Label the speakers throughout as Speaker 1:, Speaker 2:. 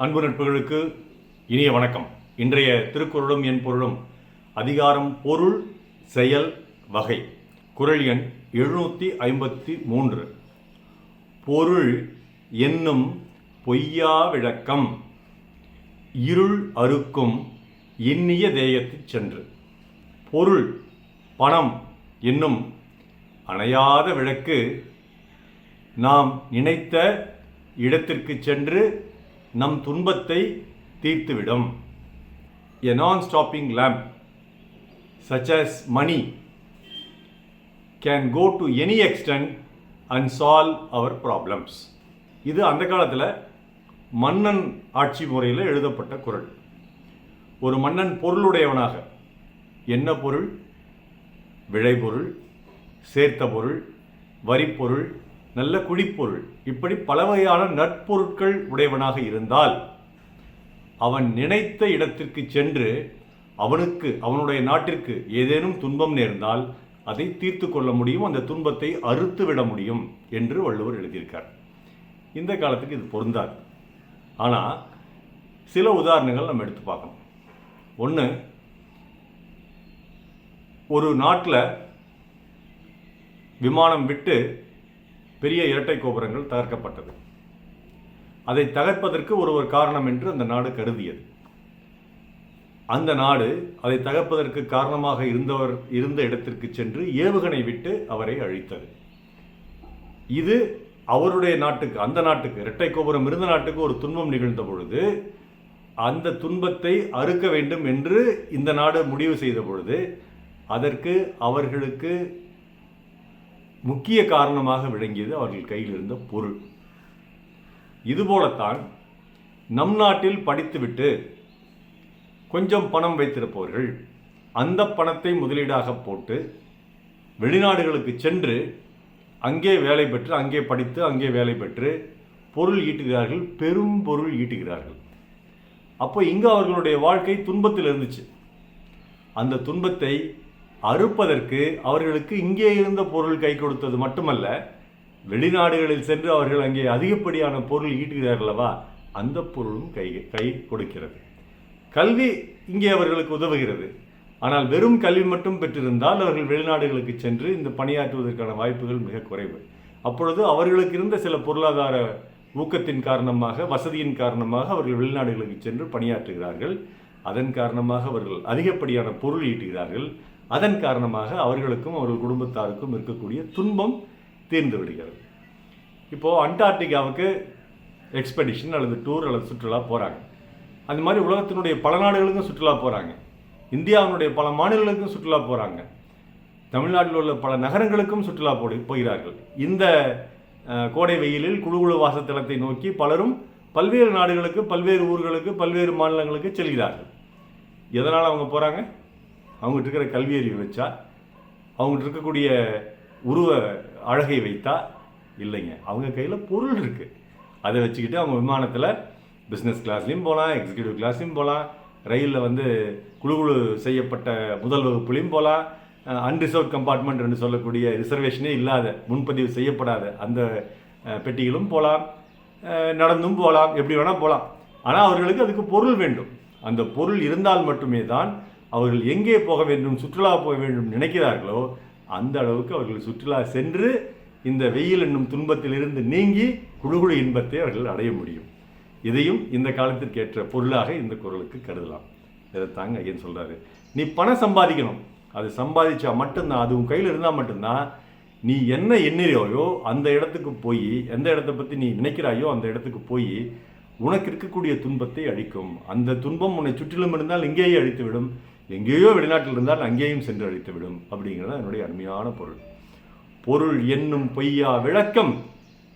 Speaker 1: அன்பு நட்புகளுக்கு இனிய வணக்கம். இன்றைய திருக்குறளும் என் பொருளும் அதிகாரம் பொருள் செயல் வகை. குறள் எண் 753. பொருள் என்னும் பொய்யா விளக்கம் இருள் அறுக்கும் எண்ணிய தேயத்துச் சென்று. பொருள் பணம் என்னும் அணையாத விளக்கு நாம் நினைத்த இடத்திற்கு சென்று நம் துன்பத்தை தீர்த்துவிடும். A non-stopping lamp such as money can go to any extent and solve our problems. இது அந்த காலத்தில் மன்னன் ஆட்சி முறையில் எழுதப்பட்ட குறள். ஒரு மன்னன் பொருளுடையவனாக, என்ன பொருள்? விளைபொருள், சேர்த்த பொருள், வரிப்பொருள், நல்ல குடிப்பொருள், இப்படி பல வகையான நட்பொருட்கள் உடையவனாக இருந்தால் அவன் நினைத்த இடத்திற்கு சென்று அவனுடைய நாட்டிற்கு ஏதேனும் துன்பம் நேர்ந்தால் அதை தீர்த்து கொள்ள முடியும், அந்த துன்பத்தை அறுத்து விட முடியும் என்று வள்ளுவர் எழுதியிருக்கார். இந்த காலத்துக்கு இது பொருந்தாது. ஆனால் சில உதாரணங்கள் நம்ம எடுத்து பார்க்கணும். ஒன்று, ஒரு நாட்டில் விமானம் விட்டு பெரிய இரட்டை கோபுரங்கள் தகர்க்கப்பட்டது. அதை தகர்ப்பதற்கு ஒருவர் காரணம் என்று அந்த நாடு கருதியது. அந்த நாடு அதை தகர்ப்பதற்கு காரணமாக இருந்த இடத்திற்கு சென்று ஏவுகணை விட்டு அவரை அழித்தது. இது அவருடைய நாட்டுக்கு, அந்த நாட்டுக்கு, இரட்டை கோபுரம் இருந்த நாட்டுக்கு ஒரு துன்பம் நிகழ்ந்த பொழுது அந்த துன்பத்தை அறுக்க வேண்டும் என்று இந்த நாடு முடிவு செய்த பொழுது அதற்கு அவர்களுக்கு முக்கிய காரணமாக விளங்கியது அவர்கள் கையில் இருந்த பொருள். இதுபோலத்தான் நம் நாட்டில் படித்துவிட்டு கொஞ்சம் பணம் வைத்திருப்பவர்கள் அந்த பணத்தை முதலீடாக போட்டு வெளிநாடுகளுக்கு சென்று அங்கே வேலை பெற்று, அங்கே படித்து, அங்கே வேலை பெற்று பொருள் ஈட்டுகிறார்கள், பெரும் பொருள் ஈட்டுகிறார்கள். அப்போ இங்கே அவர்களுடைய வாழ்க்கை துன்பத்தில் இருந்துச்சு. அந்த துன்பத்தை அறுப்பதற்கு அவர்களுக்கு இங்கே இருந்த பொருள் கை கொடுத்தது மட்டுமல்ல, வெளிநாடுகளில் சென்று அவர்கள் அங்கே அதிகப்படியான பொருள் ஈட்டுகிறார்களவா, அந்த பொருளும் கை கொடுக்கிறது. கல்வி இங்கே அவர்களுக்கு உதவுகிறது. ஆனால் வெறும் கல்வி மட்டும் பெற்றிருந்தால் அவர்கள் வெளிநாடுகளுக்கு சென்று இந்த பணியாற்றுவதற்கான வாய்ப்புகள் மிக குறைவு. அப்பொழுது அவர்களுக்கு இருந்த சில பொருளாதார ஊக்கத்தின் காரணமாக, வசதியின் காரணமாக அவர்கள் வெளிநாடுகளுக்கு சென்று பணியாற்றுகிறார்கள். அதன் காரணமாக அவர்கள் அதிகப்படியான பொருள் ஈட்டுகிறார்கள். அதன் காரணமாக அவர்களுக்கும் அவர்கள் குடும்பத்தாருக்கும் இருக்கக்கூடிய துன்பம் தீர்ந்து விடுகிறது. இப்போது அண்டார்டிகாவுக்கு எக்ஸ்பெடிஷன் அல்லது டூர் அல்லது சுற்றுலா போகிறாங்க. அந்த மாதிரி உலகத்தினுடைய பல நாடுகளுக்கும் சுற்றுலா போகிறாங்க. இந்தியாவினுடைய பல மாநிலங்களுக்கும் சுற்றுலா போகிறாங்க. தமிழ்நாட்டில் உள்ள பல நகரங்களுக்கும் சுற்றுலா போகிறார்கள். இந்த கோடை வெயிலில் குழு வாசத்தலத்தை நோக்கி பலரும் பல்வேறு நாடுகளுக்கு, பல்வேறு ஊர்களுக்கு, பல்வேறு மாநிலங்களுக்கு செல்கிறார்கள். எதனால் அவங்க போகிறாங்க? அவங்ககிட்ட இருக்கிற கல்வி அறிவு வச்சா, அவங்ககிட்ட இருக்கக்கூடிய உருவ அழகை வைத்தா? இல்லைங்க. அவங்க கையில் பொருள் இருக்குது. அதை வச்சுக்கிட்டு அவங்க விமானத்தில் பிஸ்னஸ் கிளாஸ்லையும் போகலாம், எக்ஸிக்யூட்டிவ் கிளாஸ்லையும் போகலாம், ரயிலில் குழு செய்யப்பட்ட முதல் வகுப்புலையும் போகலாம், அன்ரிசர்வ் கம்பார்ட்மெண்ட் என்று சொல்லக்கூடிய ரிசர்வேஷனே இல்லாத, முன்பதிவு செய்யப்படாத அந்த பெட்டிகளும் போகலாம், நடந்தும் போகலாம், எப்படி வேணால் போகலாம். ஆனால் அவர்களுக்கு அதுக்கு பொருள் வேண்டும். அந்த பொருள் இருந்தால் மட்டுமே தான் அவர்கள் எங்கே போக வேண்டும், சுற்றுலா போக வேண்டும் நினைக்கிறார்களோ அந்த அளவுக்கு அவர்கள் சுற்றுலா சென்று இந்த வெயில் என்னும் துன்பத்திலிருந்து நீங்கி குழுகுழு இன்பத்தை அவர்கள் அடைய முடியும். இதையும் இந்த காலத்திற்கு ஏற்ற பொருளாக இந்த குறளுக்கு கருதலாம். இதைத்தாங்க ஐயன் சொல்கிறாரு. நீ பணம் சம்பாதிக்கணும். அது சம்பாதிச்சா மட்டும்தான், அது உன் கையில் இருந்தால் மட்டும்தான் நீ என்ன எண்ணிறையோ அந்த இடத்துக்கு போய், எந்த இடத்தை பற்றி நீ நினைக்கிறாயோ அந்த இடத்துக்கு போய் உனக்கு இருக்கக்கூடிய துன்பத்தை அழிக்கும். அந்த துன்பம் உன்னை சுற்றிலும் இருந்தால் இங்கேயே அழித்துவிடும், எங்கேயோ வெளிநாட்டில் இருந்தால் அங்கேயும் சென்று அழித்துவிடும். அப்படிங்கிறது என்னுடைய அருமையான பொருள். பொருள் என்னும் பொய்யா விளக்கம்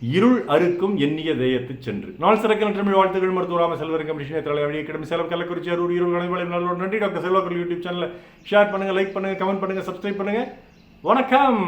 Speaker 1: இருள் அறுக்கும் எண்ணிய தேயத்துச் சென்று. நாள் சிறக்க தமிழ் வாழ்த்துக்கள். மருத்துவராம செல்வரங்கம் கிடமி சேலம் கள்ளக்குறிச்சி அரூர் ஈரோடு நல்லோடு நன்றி. டாக்டர் செல்வாக்குள் யூடியூப் சேனலை ஷேர் பண்ணுங்கள், லைக் பண்ணுங்கள், கமெண்ட் பண்ணுங்கள், சப்ஸ்கிரைப் பண்ணுங்கள். வணக்கம்.